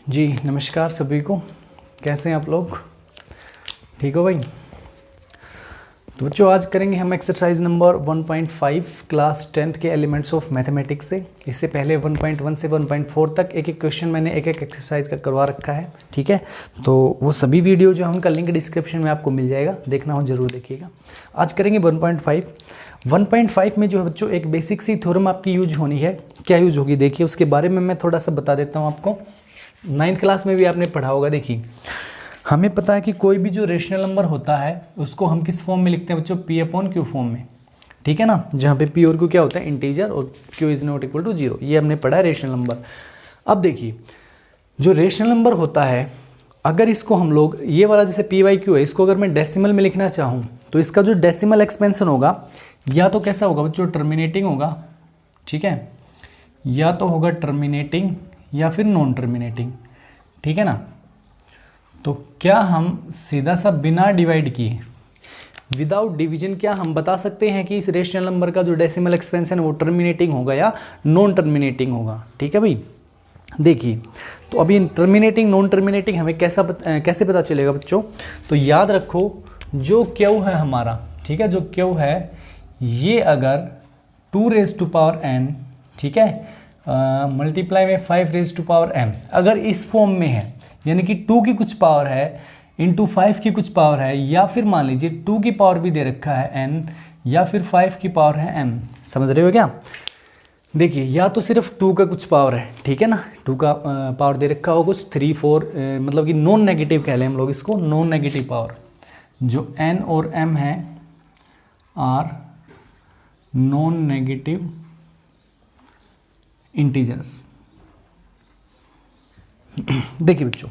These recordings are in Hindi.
जी नमस्कार सभी को। कैसे हैं आप लोग? ठीक हो भाई? तो बच्चों आज करेंगे हम एक्सरसाइज नंबर 1.5 क्लास 10th के एलिमेंट्स ऑफ मैथमेटिक्स से। इससे पहले 1.1 से 1.4 तक एक एक क्वेश्चन मैंने एक एक एक्सरसाइज का करवा रखा है, ठीक है। तो वो सभी वीडियो जो है उनका लिंक डिस्क्रिप्शन में आपको मिल जाएगा, देखना हो जरूर देखिएगा। आज करेंगे 1.5 में जो है बच्चों एक बेसिक सी थ्योरम आपकी यूज होनी है। क्या यूज होगी देखिए, उसके बारे में मैं थोड़ा सा बता देता हूँ आपको। 9th क्लास में भी आपने पढ़ा होगा। देखिए हमें पता है कि कोई भी जो रेशनल नंबर होता है उसको हम किस फॉर्म में लिखते हैं बच्चों? P/Q फॉर्म में, ठीक है ना। जहाँ पे P और Q क्या होता है? इंटीजर, और Q is not equal to 0। ये हमने पढ़ा है रेशनल नंबर। अब देखिए जो रेशनल नंबर होता है, अगर इसको हम लोग ये वाला जैसे P/Q है, इसको अगर मैं डेसिमल में लिखना चाहूँ तो इसका जो डेसिमल एक्सपेंशन होगा या तो कैसा होगा बच्चों? टर्मिनेटिंग होगा, ठीक है, या तो होगा टर्मिनेटिंग या फिर नॉन टर्मिनेटिंग, ठीक है ना। तो क्या हम सीधा सा बिना डिवाइड किए, विदाउट डिवीजन, क्या हम बता सकते हैं कि इस रेशनल नंबर का जो डेसिमल एक्सपेंशन है वो टर्मिनेटिंग होगा या नॉन टर्मिनेटिंग होगा? ठीक है भाई। देखिए तो अभी टर्मिनेटिंग नॉन टर्मिनेटिंग हमें कैसे पता चलेगा बच्चों? तो याद रखो जो क्यू है हमारा, ठीक है, जो क्यू है ये अगर 2n, ठीक है, मल्टीप्लाई में 5m, अगर इस फॉर्म में है, यानी कि 2 की कुछ पावर है इंटू 5 की कुछ पावर है, या फिर मान लीजिए 2 की पावर भी दे रखा है n, या फिर 5 की पावर है m। समझ रहे हो क्या? देखिए या तो सिर्फ 2 का कुछ पावर है, ठीक है ना, 2 का पावर दे रखा हो कुछ 3 4, मतलब कि नॉन नेगेटिव कह लें हम लोग इसको, नॉन नेगेटिव पावर। जो n और m है आर नॉन नेगेटिव इंटीजर्स। देखिए बच्चों,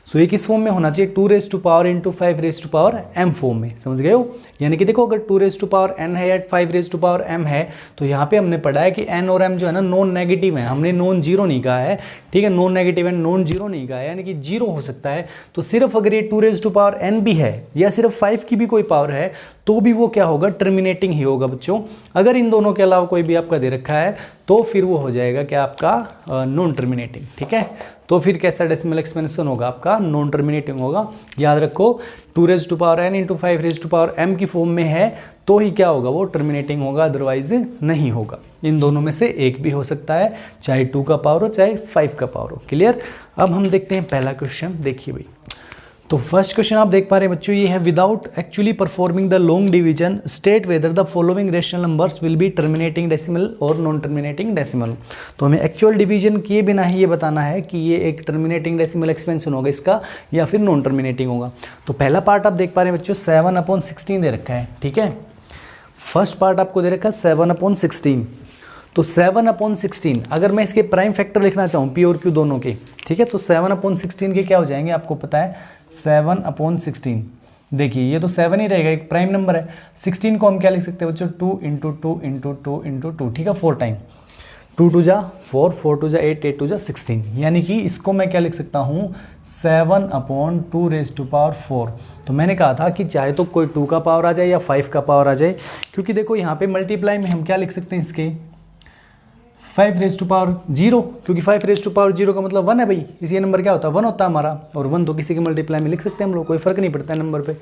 सो ये किस फॉर्म में होना चाहिए? 2 इंटू 5m फॉर्म में। समझ गए हो? यानी कि देखो अगर 2n है या 5m है, तो यहाँ पे हमने पढ़ा है कि n और m जो है ना नॉन नेगेटिव है, हमने नॉन जीरो नहीं कहा है, ठीक है, non negative and non zero नहीं कहा है, यानी कि जीरो हो सकता है। तो सिर्फ अगर ये 2n भी है या सिर्फ 5 की भी कोई पावर है तो भी वो क्या होगा? टर्मिनेटिंग ही होगा बच्चों। अगर इन दोनों के अलावा कोई भी आपका दे रखा है तो फिर वो हो जाएगा क्या आपका? नॉन टर्मिनेटिंग, ठीक है। तो फिर कैसा डेसिमल एक्सपेंशन होगा आपका? नॉन टर्मिनेटिंग होगा। याद रखो 2n इंटू 5m की फॉर्म में है तो ही क्या होगा? वो टर्मिनेटिंग होगा, अदरवाइज नहीं होगा। इन दोनों में से एक भी हो सकता है, चाहे 2 का पावर हो चाहे 5 का पावर हो। क्लियर? अब हम देखते हैं पहला क्वेश्चन। देखिए भाई, तो फर्स्ट क्वेश्चन आप देख पा रहे हैं बच्चों, ये है without actually performing the long division state whether the following rational numbers will be terminating decimal और नॉन टर्मिनेटिंग डेसिमल। तो हमें एक्चुअल डिवीजन किए बिना ही ये बताना है कि ये एक टर्मिनेटिंग डेसिमल एक्सपेंशन होगा इसका या फिर नॉन टर्मिनेटिंग होगा। तो पहला पार्ट आप देख पा रहे हैं बच्चों 7/16 दे रखा है, ठीक है। फर्स्ट पार्ट आपको दे रखा है 7/16। तो 7/16 अगर मैं इसके प्राइम फैक्टर लिखना चाहूँ P और Q दोनों के, ठीक है, तो 7/16 के क्या हो जाएंगे आपको पता है? 7/16। देखिए ये तो 7 ही रहेगा, एक प्राइम नंबर है। 16 को हम क्या लिख सकते हैं बच्चों? 2 इंटू 2 इंटू 2 इंटू 2, ठीक है, 4 टाइम। 2 2 जा 4, 4 2 जा 8, 8 2 जा 16, यानी कि इसको मैं क्या लिख सकता हूँ? 7/2⁴। तो मैंने कहा था कि चाहे तो कोई 2 का पावर आ जाए या 5 का पावर आ जाए, क्योंकि देखो यहाँ पे मल्टीप्लाई में हम क्या लिख सकते हैं इसके? 5⁻0, क्योंकि 5⁻0 का मतलब 1 है भाई। इसी नंबर क्या होता है? 1 होता है हमारा, और 1 तो किसी के मल्टीप्लाई में लिख सकते हैं हम लोग, कोई फर्क नहीं पड़ता है नंबर पे।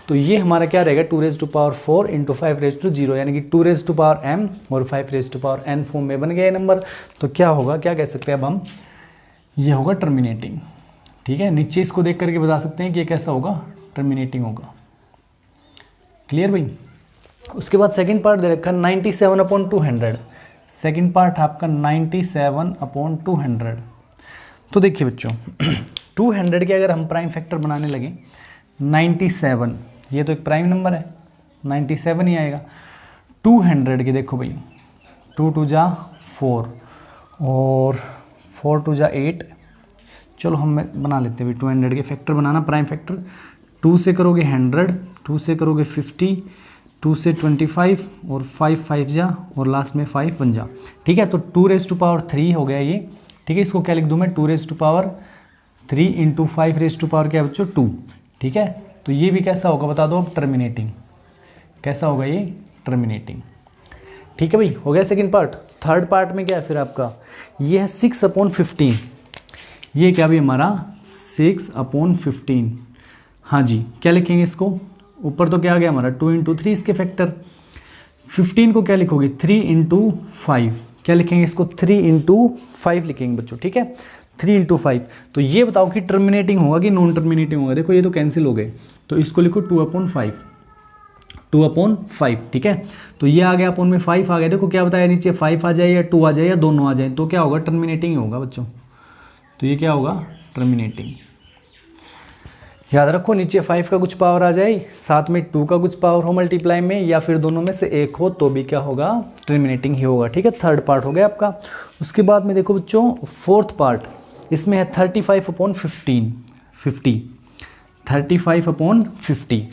तो ये हमारा क्या रहेगा? 2⁴ इंटू 5⁻0, यानी कि 2m और 5n फॉर्म में बन गया ये नंबर। तो क्या होगा, क्या कह सकते हैं अब हम? ये होगा टर्मिनेटिंग, ठीक है। नीचे इसको देख करके बता सकते हैं कि ये कैसा होगा? टर्मिनेटिंग होगा। क्लियर भाई? उसके बाद सेकेंड पार्ट दे रखा 97/200। सेकेंड पार्ट आपका 97/200। तो देखिए बच्चों 200 के अगर हम प्राइम फैक्टर बनाने लगे 97, ये तो एक प्राइम नंबर है, 97 ही आएगा। 200 के देखो भाई 2 2 जा 4 और 4 2 जा 8। चलो हम बना लेते हैं भाई 200 के फैक्टर बनाना, प्राइम फैक्टर। 2 से करोगे 100, 2 से करोगे 50, 2 से 25 और 5 5 जा और लास्ट में 5 1 जा, ठीक है। तो 2⁻³ हो गया ये, ठीक है। इसको क्या लिख दूँ मैं? 2⁻³ इंटू 5⁻² क्या बच्चों? 2, ठीक है। तो ये भी कैसा होगा बता दो अब? टर्मिनेटिंग। कैसा होगा ये? टर्मिनेटिंग, ठीक है भाई। हो गया सेकंड पार्ट। थर्ड पार्ट में क्या है फिर आपका? ये है 6/15। ये क्या भी हमारा 6/15। हाँ जी, क्या लिखेंगे इसको, ऊपर तो क्या आ गया हमारा 2 × 3 इसके फैक्टर, 15 को क्या लिखोगे 3 × 5, क्या लिखेंगे इसको 3 × 5 लिखेंगे बच्चों, ठीक है 3 × 5। तो ये बताओ कि टर्मिनेटिंग होगा कि नॉन टर्मिनेटिंग होगा, देखो ये तो कैंसिल हो गए, तो इसको लिखो 2/5, 2/5, ठीक है। तो ये आ गया अपन में 5 आ गया, देखो क्या बताया नीचे 5 आ जाए या 2 आ जाए या दोनों आ जाए, तो क्या होगा टर्मिनेटिंग ही होगा बच्चों, तो ये क्या होगा टर्मिनेटिंग। याद रखो नीचे 5 का कुछ पावर आ जाए, साथ में 2 का कुछ पावर हो मल्टीप्लाई में, या फिर दोनों में से एक हो तो भी क्या होगा टर्मिनेटिंग ही होगा, ठीक है। थर्ड पार्ट हो गया आपका। उसके बाद में देखो बच्चों फोर्थ पार्ट, इसमें है 35/15, 50, 35/50।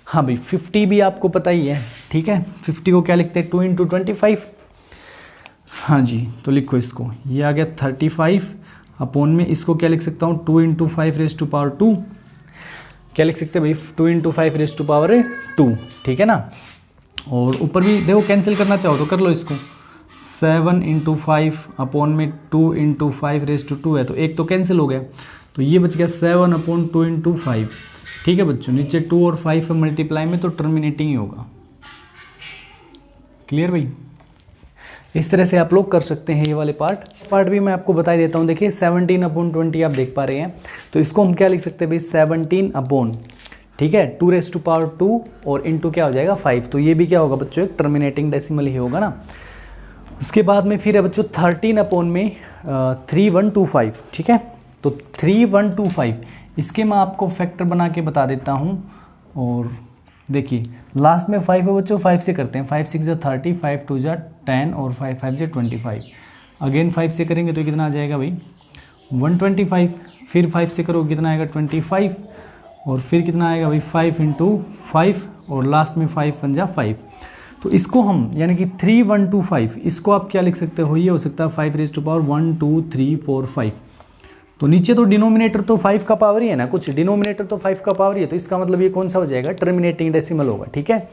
हाँ भाई 50 भी आपको पता ही है, ठीक है। 50 को क्या लिखते हैं 2 × 25। हाँ जी, तो लिखो इसको, ये आ गया 35 अपॉन में, इसको क्या लिख सकता हूँ 2 × 5⁻², क्या लिख सकते हैं भाई 2 × 5⁻², ठीक है ना। और ऊपर भी देखो कैंसिल करना चाहो तो कर लो इसको, 7 × 5 अपॉन में 2 × 5⁻² है, तो एक तो कैंसिल हो गया, तो ये बच गया 7/2 × 5, ठीक है बच्चों। नीचे 2 और 5 मल्टीप्लाई में, तो टर्मिनेटिंग ही होगा। क्लियर भाई, इस तरह से आप लोग कर सकते हैं ये वाले पार्ट भी मैं आपको बता देता हूँ। देखिए 17/20 आप देख पा रहे हैं, तो इसको हम क्या लिख सकते हैं भाई 17 ठीक है 2⁻², और इंटू क्या हो जाएगा 5, तो ये भी क्या होगा बच्चों एक टर्मिनेटिंग डेसिमल ही होगा ना। उसके बाद में फिर है बच्चों 13/3125, ठीक है। तो 3125 इसके मैं आपको फैक्टर बना के बता देता हूँ, और देखिए लास्ट में 5 है बच्चों, 5 से करते हैं, 5 × 6 = 30, 5 × 2 = 10 और 5 × 5 = 25। अगेन 5 से करेंगे तो कितना आ जाएगा भाई 125, फिर 5 से करोगे कितना आएगा 25, और फिर कितना आएगा भाई 5 × 5, और लास्ट में 5 × 5 = 5। तो इसको हम यानी कि 3125 इसको आप क्या लिख सकते हो, ये हो सकता है 5⁻1 2 3 4 5। तो नीचे तो डिनोमिनेटर तो 5 का पावर ही है ना, कुछ डिनोमिनेटर तो 5 का पावर ही है, तो इसका मतलब ये कौन सा हो जाएगा टर्मिनेटिंग डेसिमल होगा, ठीक है।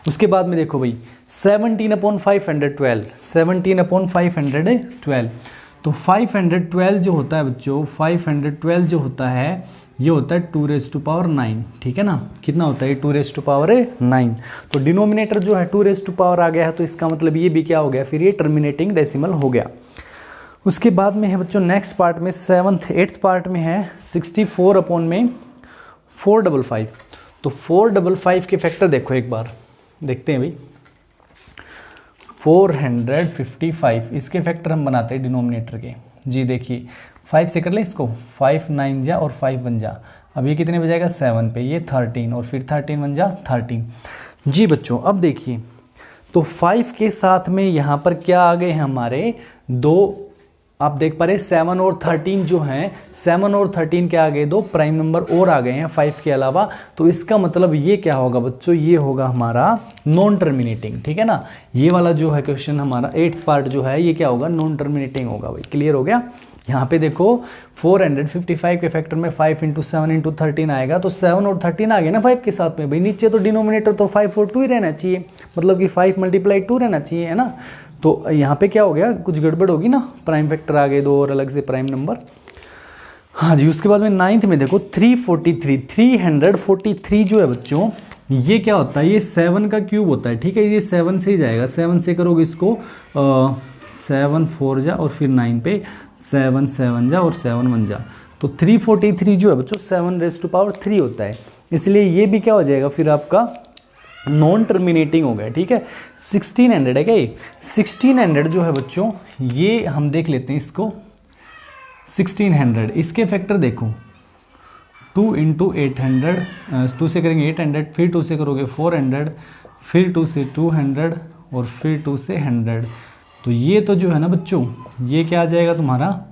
उसके बाद में देखो भाई 17/512, 17/512, तो 512 जो होता है बच्चों, 512 जो होता है ये होता है 2⁻9, ठीक है ना। कितना होता है 2⁻9, तो डिनोमिनेटर जो है 2⁻ आ गया है, तो इसका मतलब ये भी क्या हो गया फिर ये टर्मिनेटिंग डेसिमल हो गया। उसके बाद में है बच्चों नेक्स्ट पार्ट में 8th पार्ट में है 64/455। तो 455 के फैक्टर देखो एक बार देखते हैं भाई, 455 इसके फैक्टर हम बनाते हैं डिनोमिनेटर के जी। देखिए 5 से कर ले इसको, 5 9 जा और 5 1 जा, अब ये कितने बजाएगा 7 पे, ये 13 और फिर 13 1 जा 13 जी बच्चों। अब देखिए तो 5 के साथ में यहाँ पर क्या आ गए हैं हमारे दो, आप देख पा रहे 7 और 13 जो हैं, 7 और 13 क्या आ गए दो प्राइम नंबर और आ गए हैं 5 के अलावा। तो इसका मतलब ये क्या होगा बच्चों, ये होगा हमारा नॉन टर्मिनेटिंग, ठीक है ना। ये वाला जो है क्वेश्चन हमारा 8th पार्ट जो है ये क्या होगा नॉन टर्मिनेटिंग होगा भाई। क्लियर हो गया। यहाँ पे देखो 455 के फैक्टर में 5 × 7 × 13 आएगा, तो 7 और 13 आ गए ना 5 के साथ में भाई। नीचे तो डिनोमिनेटर तो 5 और 2 ही रहना चाहिए, मतलब कि 5 × 2 रहना चाहिए, है ना। तो यहाँ पे क्या हो गया, कुछ गड़बड़ होगी ना, प्राइम फैक्टर आ गए दो और अलग से प्राइम नंबर। हाँ जी, उसके बाद में 9th में देखो 343 जो है बच्चों, ये क्या होता है, ये 7 का क्यूब होता है, ठीक है। ये 7 से ही जाएगा, 7 से करोगे इसको 7 4 जा और फिर 9 पे 7 7 जा और 7 1 जा, तो 343 जो है बच्चों 7⁻³ होता है। इसलिए ये भी क्या हो जाएगा फिर आपका नॉन टर्मिनेटिंग हो गया, ठीक है। 1600 है क्या, ये 1600 जो है बच्चों, ये हम देख लेते हैं इसको 1600, इसके फैक्टर देखो 2 × 800, 2 से करेंगे 800, फिर 2 से करोगे 400, फिर 2 से 200 और फिर 2 से 100। तो ये तो जो है ना बच्चों, ये क्या आ जाएगा तुम्हारा,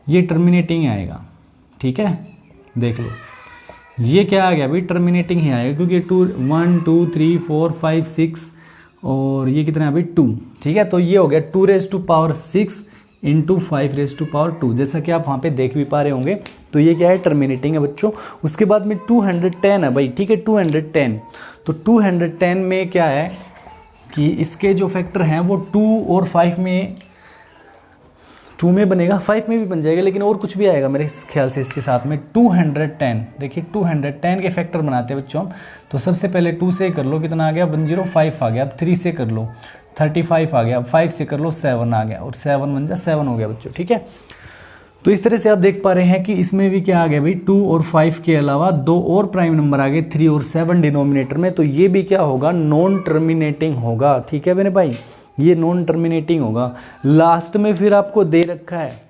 ये टर्मिनेटिंग आएगा, ठीक है। देख लो ये क्या आ गया भाई, टर्मिनेटिंग ही आएगा, क्योंकि 1 2 3 4 5 6 और ये कितना है भाई 2, ठीक है। तो ये हो गया 2⁻6 × 5⁻², जैसा कि आप वहाँ पे देख भी पा रहे होंगे। तो ये क्या है टर्मिनेटिंग है बच्चों। उसके बाद में 210 है भाई, ठीक है 210। तो 210 में क्या है कि इसके जो फैक्टर हैं वो 2 और 5 में 2 में बनेगा, 5 में भी बन जाएगा, लेकिन और कुछ भी आएगा मेरे ख्याल से इसके साथ में 210। देखिए 210 के फैक्टर बनाते हैं बच्चों, तो सबसे पहले 2 से कर लो, कितना आ गया 105 आ गया। अब 3 से कर लो 35 आ गया। अब 5 से कर लो 7 आ गया, और 7 1 जा 7 हो गया बच्चों, ठीक है। तो इस तरह से आप देख पा रहे हैं कि इसमें भी क्या आ गया भाई, 2 और 5 के अलावा 2 और प्राइम नंबर आ गए, 3 और 7 डिनोमिनेटर में। तो ये भी क्या होगा, नॉन टर्मिनेटिंग होगा, ठीक है मेरे भाई, ये नॉन टर्मिनेटिंग होगा। लास्ट में फिर आपको दे रखा है,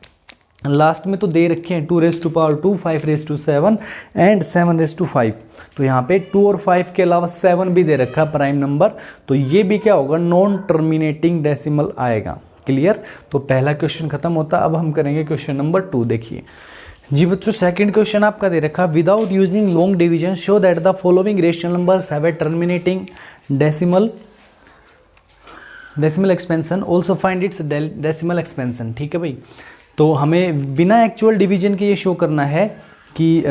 लास्ट में तो दे रखे हैं 2^2, 5^7 एंड 7^5। तो यहाँ पे 2 और 5 के अलावा 7 भी दे रखा है प्राइम नंबर, तो ये भी क्या होगा, नॉन टर्मिनेटिंग डेसिमल आएगा। क्लियर। तो पहला क्वेश्चन खत्म होता। अब हम करेंगे क्वेश्चन नंबर 2। देखिए जी बच्चों, सेकंड क्वेश्चन आपका दे रखा, without using long division show that the following rational numbers have a terminating decimal expansion, also find its decimal expansion. ठीक है भाई, तो हमें बिना एक्चुअल डिवीजन के ये शो करना है कि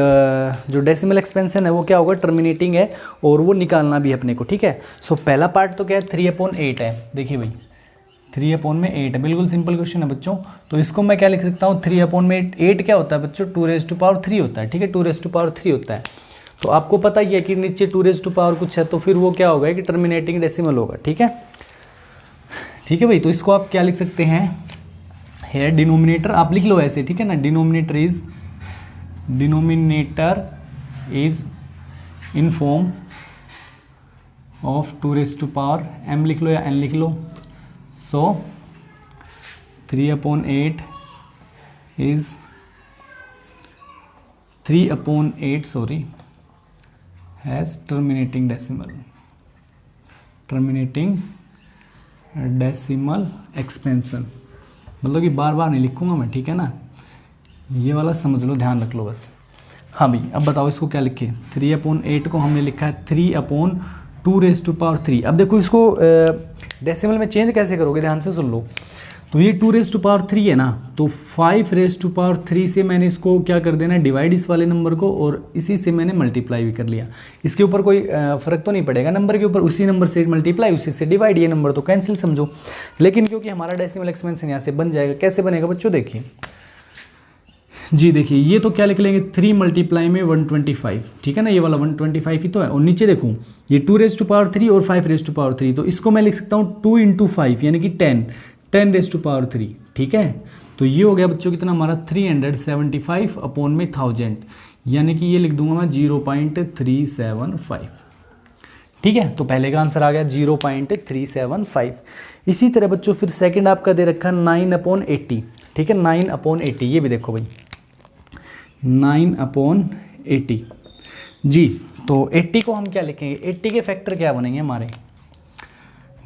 जो डेसिमल एक्सपेंशन है वो क्या होगा, टर्मिनेटिंग है, और वो निकालना भी अपने को। ठीक है। सो पहला पार्ट तो क्या है, 3/8 है। देखिए भाई 3/8 है, बिल्कुल सिंपल क्वेश्चन है बच्चों। तो इसको मैं क्या लिख सकता हूँ, 3/8 क्या होता है बच्चों, 2^3 होता है। ठीक है, 2^3 होता है। तो आपको पता ही है कि नीचे 2^, कुछ है, तो फिर वो क्या होगा कि टर्मिनेटिंग डेसिमल होगा। ठीक है, ठीक है भाई। तो इसको आप क्या लिख सकते हैं, है डिनोमिनेटर, आप लिख लो ऐसे, ठीक है ना, denominator is in form of 2^m लिख लो या n लिख लो। सो 3/8 is 3/8 sorry has terminating decimal expansion. मतलब कि बार बार नहीं लिखूंगा मैं, ठीक है ना, ये वाला समझ लो, ध्यान रख लो बस। हाँ भाई, अब बताओ इसको क्या लिखे, 3/8 को हमने लिखा है 3/2^3। अब देखो इसको डेसिमल में चेंज कैसे करोगे, ध्यान से सुन लो। तो ये 2^3 है ना, तो 5^3 से मैंने इसको क्या कर देना है, डिवाइड इस वाले नंबर को, और इसी से मैंने मल्टीप्लाई भी कर लिया। इसके ऊपर कोई फर्क तो नहीं पड़ेगा नंबर के ऊपर, उसी नंबर से मल्टीप्लाई, उसी से डिवाइड, ये नंबर तो कैंसिल समझो। लेकिन क्योंकि हमारा डेसिमल एक्सपेंशन यहाँ से बन जाएगा, कैसे बनेगा बच्चों, देखिए जी, देखिए ये तो क्या लिख लेंगे, 3 मल्टीप्लाई में 125, ठीक है ना, ये वाला 125 ही तो है। और नीचे देखो ये 2^3 और 5^3, तो इसको मैं लिख सकता हूँ 2 × 5 यानी कि 10^3। ठीक है, तो ये हो गया बच्चों कितना हमारा 375/1000, यानी कि ये लिख दूंगा मैं 0.375। ठीक है, तो पहले का आंसर आ गया 0.375। इसी तरह बच्चों फिर सेकंड आपका दे रखा 9/80। ठीक है, 9/80, ये भी देखो भाई 9/80 जी। तो 80 को हम क्या लिखेंगे, 80 के फैक्टर क्या बनेंगे हमारे,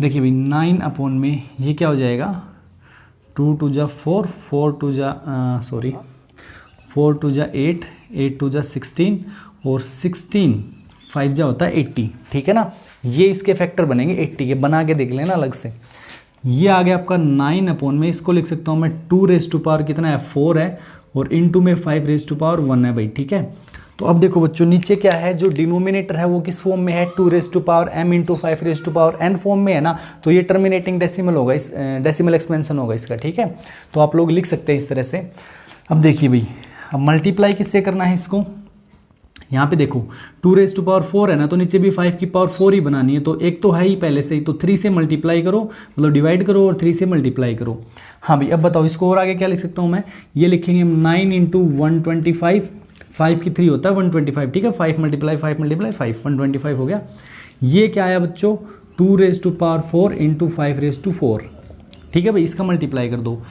देखिए भाई 9 में ये क्या हो जाएगा, 2 × 4, 4 × 8, 8 × 16, और 16 5 जा होता है 80। ठीक है ना, ये इसके फैक्टर बनेंगे 80 के, बना के देख लेना अलग से। ये आ गया आपका 9 में, इसको लिख सकता हूँ मैं 2 कितना है 4 है, और इंटू में 5 है भाई। ठीक है, तो अब देखो बच्चों नीचे क्या है, जो डिनोमिनेटर है वो किस फॉर्म में है, 2m × 5n फॉर्म में है ना, तो ये टर्मिनेटिंग डेसिमल होगा, इस डेसिमल एक्सपेंशन होगा इसका। ठीक है, तो आप लोग लिख सकते हैं इस तरह से। अब देखिए भाई, अब मल्टीप्लाई किससे करना है इसको, यहाँ पे देखो 2^4 है ना, तो नीचे भी 5^4 ही बनानी है, तो एक तो है ही पहले से ही, तो 3 से मल्टीप्लाई करो, मतलब डिवाइड करो और 3 से मल्टीप्लाई करो। हाँ भाई, अब बताओ इसको और आगे क्या लिख सकता हूँ मैं, ये लिखेंगे 9 × 125, 5 की 3 होता है 125। ठीक है, 5 × 5 × 5 125 हो गया। ये क्या आया बच्चों, 2^4 × 5^4। ठीक है भाई, इसका मल्टीप्लाई कर दो,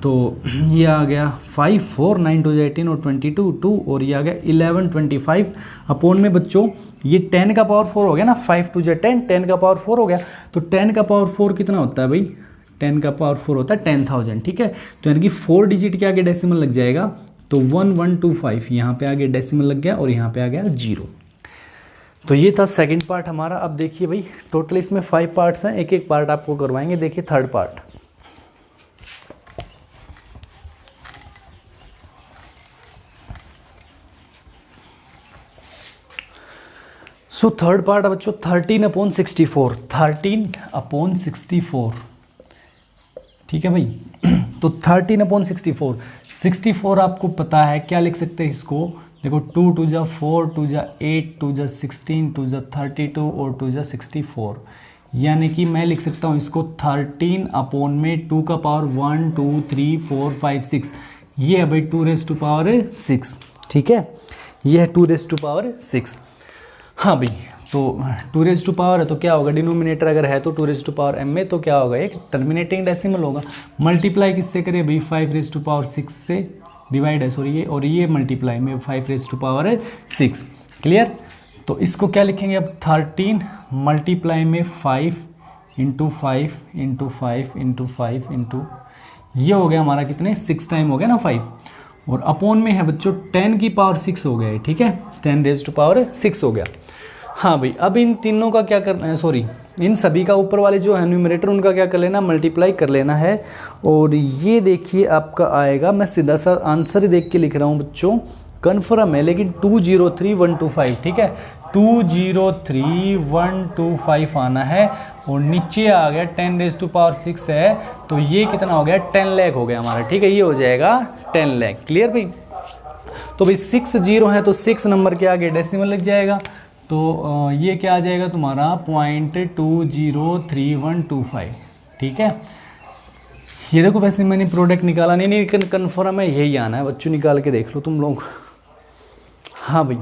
तो ये आ गया 5 4 9 2 18 और 22 2, और ये आ गया 1125 अपॉन में बच्चों ये 10 का पावर 4 हो गया ना, 5 2 10, 10 का पावर 4 हो गया। तो 10 का पावर 4 कितना होता है भाई, 10 का पावर 4 होता है 10,000। ठीक है, तो यानी कि 4 डिजिट के आगे डेसिमल लग जाएगा, तो 1125 यहाँ पे आगे डेसिमल लग गया, और यहाँ पे आ गया 0। तो ये था सेकंड पार्ट हमारा। अब देखिए भाई, टोटल इसमें 5 पार्ट्स हैं, एक एक पार्ट आपको करवाएंगे। देखिए third part, so third part बच्चों 13/64। 13/64, ठीक है भाई, तो 13/64, 64 आपको पता है क्या लिख सकते हैं इसको, देखो 2 2 जा 4, 2 जा 8, 2 जा 16, 2 जा 32 और 2 जा 64, यानी कि मैं लिख सकता हूँ इसको 13/2 का पावर 1 2 3 4 5 6, ये है भाई 2⁻6, ठीक है, ये है 2⁻6। हाँ भाई, तो 2 पावर है तो क्या होगा, डिनोमिनेटर अगर है तो 2 m में तो क्या होगा, एक टर्मिनेटिंग डेसिमल होगा। मल्टीप्लाई किससे करें भाई, 5⁻6 से डिवाइड है सॉरी ये, और ये मल्टीप्लाई में 5⁻6, क्लियर। तो इसको क्या लिखेंगे अब, 13 मल्टीप्लाई में 5 इंटू 5 इंटू 5 इंटू 5 इंटू, ये हो गया हमारा कितने, 6 टाइम हो गया ना 5, और अपॉन में है बच्चों 10 की पावर 6 हो गया है, ठीक है, 10⁻6 हो गया। हाँ भाई, अब इन तीनों का क्या करना है, सॉरी इन सभी का ऊपर वाले जो है न्यूमरेटर उनका क्या कर लेना, मल्टीप्लाई कर लेना है। और ये देखिए आपका आएगा, मैं सीधा सा आंसर ही देख के लिख रहा हूँ बच्चों, कन्फर्म है लेकिन 203125, ठीक है, 203125 आना है, और नीचे आ गया 10⁻6 है, तो ये कितना हो गया, 10 लाख हो गया हमारा, ठीक है, ये हो जाएगा 10 लाख, क्लियर भाई। तो भाई 6 0 है तो 6 नंबर के आगे डेसिमल लग जाएगा, तो ये क्या आ जाएगा तुम्हारा 0.203125, ठीक है। ये देखो, वैसे मैंने प्रोडक्ट निकाला नहीं कन्फर्म है, यही आना है बच्चों, निकाल के देख लो तुम लोग। हाँ भाई,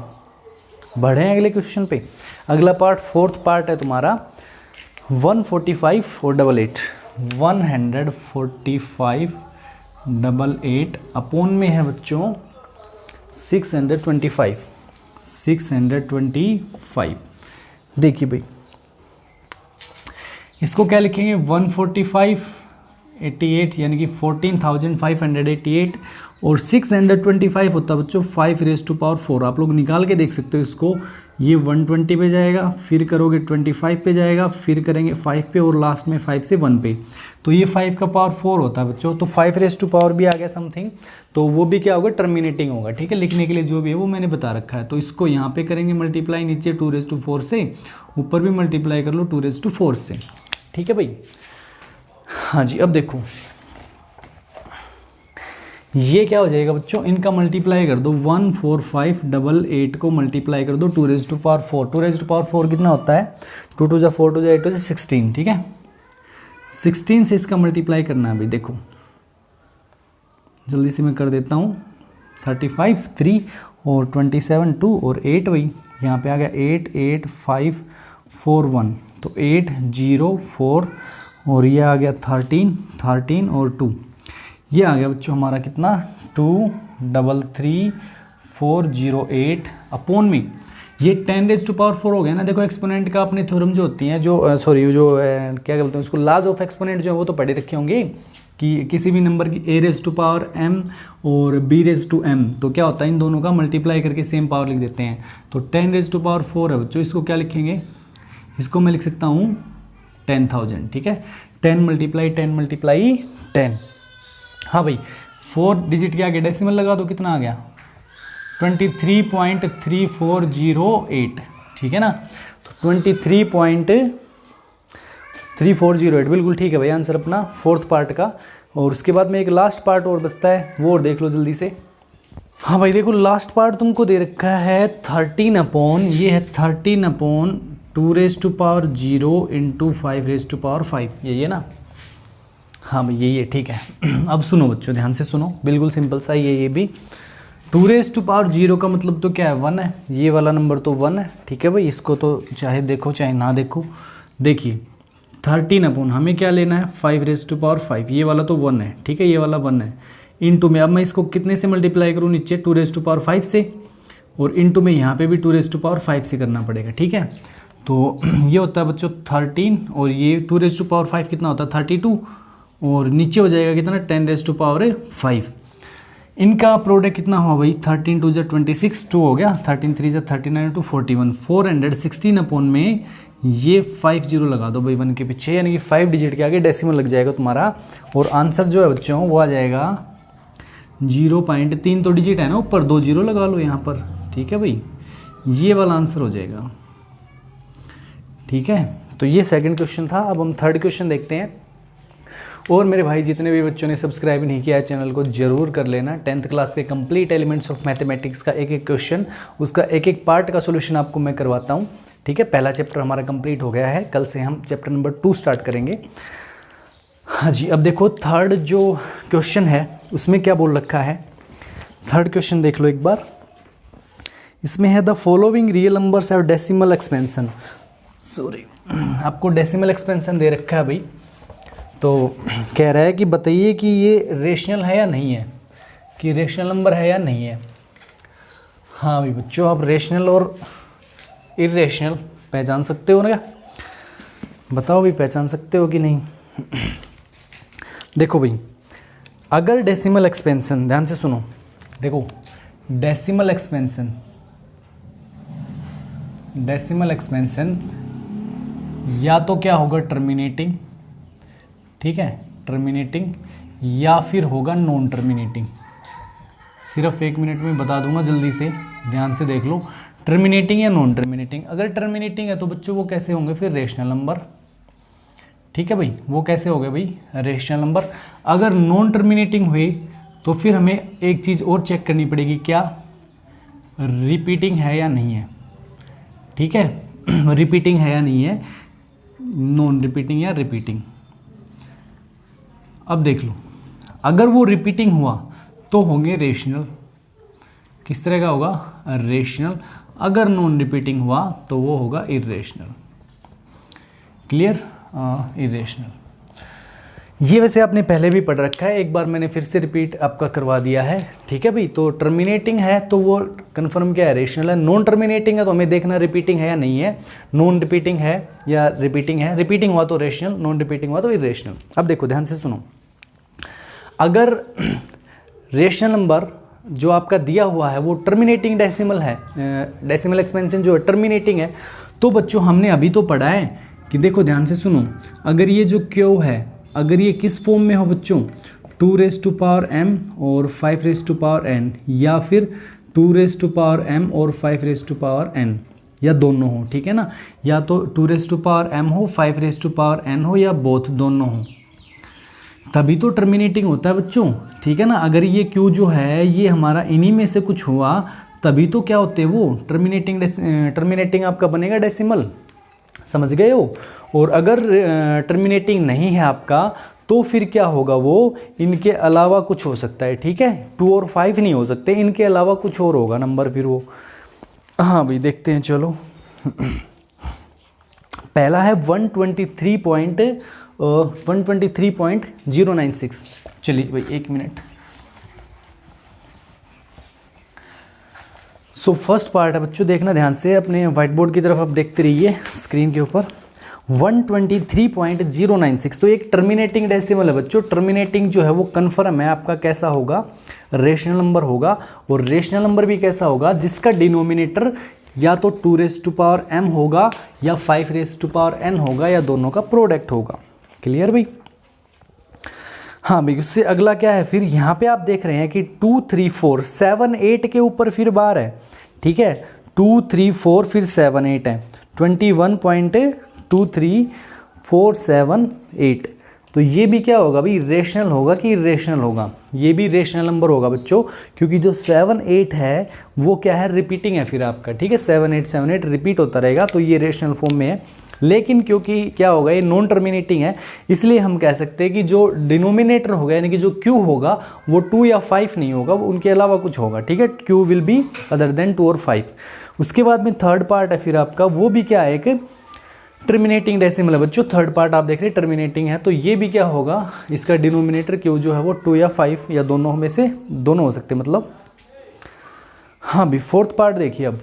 बढ़े हैं अगले क्वेश्चन पे। अगला पार्ट, फोर्थ पार्ट है तुम्हारा 145 और 88, 145 अपॉन में है बच्चों 625। देखिए भाई, इसको क्या लिखेंगे, 145/88 यानी कि 14,588, और 625 होता है बच्चों 5⁻4। आप लोग निकाल के देख सकते हो इसको, ये 120 पे जाएगा, फिर करोगे 25 पे जाएगा, फिर करेंगे 5 पे, और लास्ट में 5 से 1 पे, तो ये 5 का पावर 4 होता है बच्चों। तो 5⁻4 भी आ गया समथिंग, तो वो भी क्या होगा, टर्मिनेटिंग होगा, ठीक है। लिखने के लिए जो भी है वो मैंने बता रखा है, तो इसको यहाँ पे करेंगे मल्टीप्लाई, नीचे 2⁻4 से, ऊपर भी मल्टीप्लाई कर लो 2⁻4 से, ठीक है भाई। हाँ जी, अब देखो ये क्या हो जाएगा बच्चों, इनका मल्टीप्लाई कर दो, 14588 को मल्टीप्लाई कर दो 2⁻4, 2⁻4 कितना होता है, 2 2 जा 4, 2 जा 8 से 16, ठीक है, 16 से इसका मल्टीप्लाई करना है भाई। देखो जल्दी से मैं कर देता हूँ, 35 3 और 27 2 और 8 भाई, यहाँ पे आ गया 88541, तो 804, और ये आ गया 13 और 2, ये आ गया बच्चों हमारा कितना, 233408 अपॉन में, ये 10⁻4 हो गया ना। देखो एक्सपोनेंट का अपने थ्योरम जो होती हैं, जो क्या बोलते हैं उसको, लॉज ऑफ एक्सपोनेंट जो है वो तो पढ़े रखे होंगे, कि किसी भी नंबर की a⁻m और b⁻m, तो क्या होता है इन दोनों का मल्टीप्लाई करके सेम पावर लिख देते हैं। तो 10⁻4 है बच्चों, इसको क्या लिखेंगे, इसको मैं लिख सकता हूँ 10,000, ठीक है, 10 × 10। हाँ भाई, 4 डिजिट के आगे डेसिमल लगा दो, कितना आ गया 23.3408, ठीक है ना, तो 23.3408 बिल्कुल ठीक है भाई आंसर अपना फोर्थ पार्ट का। और उसके बाद में एक लास्ट पार्ट और बचता है, वो और देख लो जल्दी से। हाँ भाई देखो, लास्ट पार्ट तुमको दे रखा है 13 अपॉन, ये है 13/2⁻0 इंटू 5⁻5, यही है ना। हाँ भाई यही है, ठीक है। अब सुनो बच्चों, ध्यान से सुनो, बिल्कुल सिंपल सा ये भी 2⁻0 का मतलब तो क्या है, 1 है, ये वाला नंबर तो 1 है, ठीक है भाई। इसको तो चाहे देखो चाहे ना देखो, देखिए 13 अपॉन हमें क्या लेना है 5⁻5, ये वाला तो 1 है, ठीक है, ये वाला 1 है, इंटू में अब मैं इसको कितने से मल्टीप्लाई करूँ, नीचे 2⁻5 से, और इंटू में यहाँ पे भी 2⁻5 से करना पड़ेगा, ठीक है। तो ये होता है बच्चों 13, और ये 2⁻5 कितना होता है 32, और नीचे हो जाएगा कितना 10⁻5। इनका प्रोडक्ट कितना हुआ भाई, 13 2 26, 2 हो गया, 13 3 39 2 41, 416 अपॉन में ये 50 लगा दो भाई 1 के पीछे, यानी कि 5 डिजिट के आगे डेसिमल लग जाएगा तुम्हारा, और आंसर जो है बच्चों वो आ जाएगा 0.3, तो डिजिट है ना ऊपर, 2 0 लगा लो यहाँ पर, ठीक है भाई, ये वाला आंसर हो जाएगा, ठीक है। तो ये सेकंड क्वेश्चन था। अब हम थर्ड क्वेश्चन देखते हैं, और मेरे भाई जितने भी बच्चों ने सब्सक्राइब नहीं किया है चैनल को ज़रूर कर लेना। 10th क्लास के कंप्लीट एलिमेंट्स ऑफ मैथमेटिक्स का एक एक क्वेश्चन, उसका एक एक पार्ट का सोल्यूशन आपको मैं करवाता हूँ। ठीक है, पहला चैप्टर हमारा कंप्लीट हो गया है, कल से हम चैप्टर नंबर 2 स्टार्ट करेंगे। हाँ जी, अब देखो थर्ड जो क्वेश्चन है उसमें क्या बोल रखा है। थर्ड क्वेश्चन देख लो एक बार। इसमें है the following real numbers have decimal expansion. Sorry, आपको डेसिमल एक्सपेंशन दे रखा है भाई। तो कह रहा है कि बताइए कि ये रेशनल है या नहीं है, कि रेशनल नंबर है या नहीं है। हाँ भाई बच्चों, आप रेशनल और इरेशनल पहचान सकते हो ना? क्या बताओ भाई, पहचान सकते हो कि नहीं? देखो भाई, अगर डेसिमल एक्सपेंशन, ध्यान से सुनो, देखो डेसिमल एक्सपेंशन या तो क्या होगा टर्मिनेटिंग, ठीक है, टर्मिनेटिंग, या फिर होगा नॉन टर्मिनेटिंग। सिर्फ 1 मिनट में बता दूंगा, जल्दी से ध्यान से देख लो, टर्मिनेटिंग या नॉन टर्मिनेटिंग। अगर टर्मिनेटिंग है तो बच्चों वो कैसे होंगे फिर? Rational number. ठीक है भाई, वो कैसे हो गए भाई? Rational number. अगर नॉन टर्मिनेटिंग हुई तो फिर हमें एक चीज़ और चेक करनी पड़ेगी, क्या रिपीटिंग है या नहीं है। ठीक है, रिपीटिंग है या नहीं है, नॉन रिपीटिंग या रिपीटिंग। अब देख लो, अगर वो रिपीटिंग हुआ तो होंगे रेशनल। किस तरह का होगा? रेशनल। अगर नॉन रिपीटिंग हुआ तो वो होगा इरेशनल। क्लियर? इरेशनल। ये वैसे आपने पहले भी पढ़ रखा है, एक बार मैंने फिर से रिपीट आपका करवा दिया है। ठीक है भाई, तो टर्मिनेटिंग है तो वो कंफर्म क्या है? रेशनल है। नॉन टर्मिनेटिंग है तो हमें देखना रिपीटिंग है या नहीं है। नॉन रिपीटिंग है या रिपीटिंग है, रिपीटिंग हुआ तो रेशनल, नॉन रिपीटिंग हुआ तो इरेशनल। अब देखो ध्यान से सुनो, अगर रेशनल नंबर जो आपका दिया हुआ है वो टर्मिनेटिंग डेसिमल है, डेसिमल एक्सपेंशन जो है टर्मिनेटिंग है, तो बच्चों हमने अभी तो पढ़ा है कि देखो ध्यान से सुनो, अगर ये जो क्यू है, अगर ये किस फॉर्म में हो बच्चों? 2m और 5n, या फिर 2m और 5n, या दोनों हो। ठीक है ना, या तो 2m हो, 5n हो, या बोथ दोनों हो, तभी तो टर्मिनेटिंग होता है बच्चों। ठीक है ना, अगर ये क्यू जो है ये हमारा इन्हीं में से कुछ हुआ तभी तो क्या होते हैं वो टर्मिनेटिंग आपका बनेगा डेसिमल। समझ गए हो? और अगर टर्मिनेटिंग नहीं है आपका तो फिर क्या होगा? वो इनके अलावा कुछ हो सकता है। ठीक है, 2 और 5 नहीं हो सकते, इनके अलावा कुछ और होगा नंबर फिर वो। हाँ भाई देखते हैं, चलो। पहला है 123.096। चलिए भाई 1 मिनट। सो फर्स्ट पार्ट है बच्चों, देखना ध्यान से, अपने व्हाइट बोर्ड की तरफ आप देखते रहिए स्क्रीन के ऊपर। 123.096 तो एक टर्मिनेटिंग डेसिमल है बच्चों। टर्मिनेटिंग जो है वो कन्फर्म है आपका कैसा होगा? रेशनल नंबर होगा। और रेशनल नंबर भी कैसा होगा? जिसका डिनोमिनेटर या तो 2m होगा या 5n होगा, या दोनों का प्रोडक्ट होगा। क्लियर भाई? हाँ भाई, उससे अगला क्या है फिर? यहाँ पे आप देख रहे हैं कि 2 3 4 7 8 के ऊपर फिर बार है। ठीक है, 2 3 4 फिर 7 8 है, 21.23478। तो ये भी क्या होगा भाई? रेशनल होगा कि इरेशनल होगा? ये भी रेशनल नंबर होगा बच्चों, क्योंकि जो 7 8 है वो क्या है? रिपीटिंग है फिर आपका। ठीक है, 7 8 रिपीट होता रहेगा, तो ये रेशनल फॉर्म में है। लेकिन क्योंकि क्या होगा, ये नॉन टर्मिनेटिंग है, इसलिए हम कह सकते हैं कि जो डिनोमिनेटर होगा यानी कि जो क्यू होगा वो 2 या 5 नहीं होगा, वो उनके अलावा कुछ होगा। ठीक है, Q will be other than 2 और 5। उसके बाद में थर्ड पार्ट है फिर आपका, वो भी क्या है? एक टर्मिनेटिंग डेसिमल है बच्चों। थर्ड पार्ट आप देख रहे हैं टर्मिनेटिंग है, तो ये भी क्या होगा? इसका डिनोमिनेटर क्यू जो है वो 2 या 5 या दोनों में से दोनों हो सकते मतलब। हाँ भी फोर्थ पार्ट देखिए अब।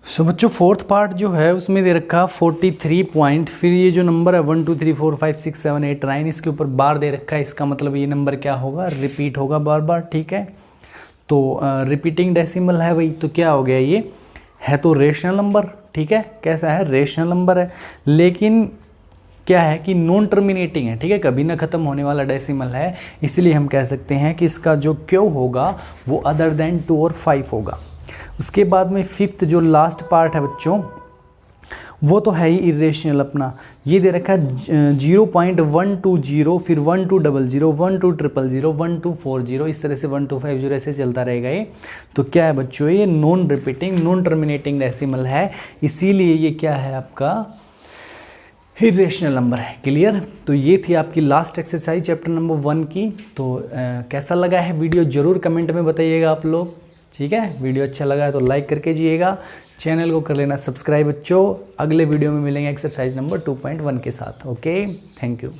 सो बच्चों फोर्थ पार्ट जो है उसमें दे रखा 43 पॉइंट, फिर ये जो नंबर है 1 2 3 4 5 6 7 8 9, इसके ऊपर बार दे रखा है। इसका मतलब ये नंबर क्या होगा? रिपीट होगा बार बार। ठीक है, तो रिपीटिंग डेसिमल है भाई, तो क्या हो गया? ये है तो रेशनल नंबर। ठीक है, कैसा है? रेशनल नंबर है, लेकिन क्या है कि नॉन टर्मिनेटिंग है। ठीक है, कभी ना ख़त्म होने वाला डेसिमल है, इसलिए हम कह सकते हैं कि इसका जो क्यू होगा वो अदर देन 2 और 5 होगा। उसके बाद में फिफ्थ जो लास्ट पार्ट है बच्चों, वो तो है ही इरेशनल अपना। ये दे रखा है 0.120, फिर 1200, 1200, 1240, इस तरह से 1250 ऐसे चलता रहेगा ये। तो क्या है बच्चों, ये non repeating non terminating decimal है, इसीलिए ये क्या है आपका इरेशनल नंबर है। क्लियर। तो ये थी आपकी लास्ट एक्सरसाइज चैप्टर नंबर 1 की। तो कैसा लगा है वीडियो ज़रूर कमेंट में बताइएगा आप लोग। ठीक है, वीडियो अच्छा लगा है तो लाइक करके जाइएगा, चैनल को कर लेना सब्सक्राइब बच्चों। अगले वीडियो में मिलेंगे एक्सरसाइज नंबर 2.1 के साथ। Okay, thank you.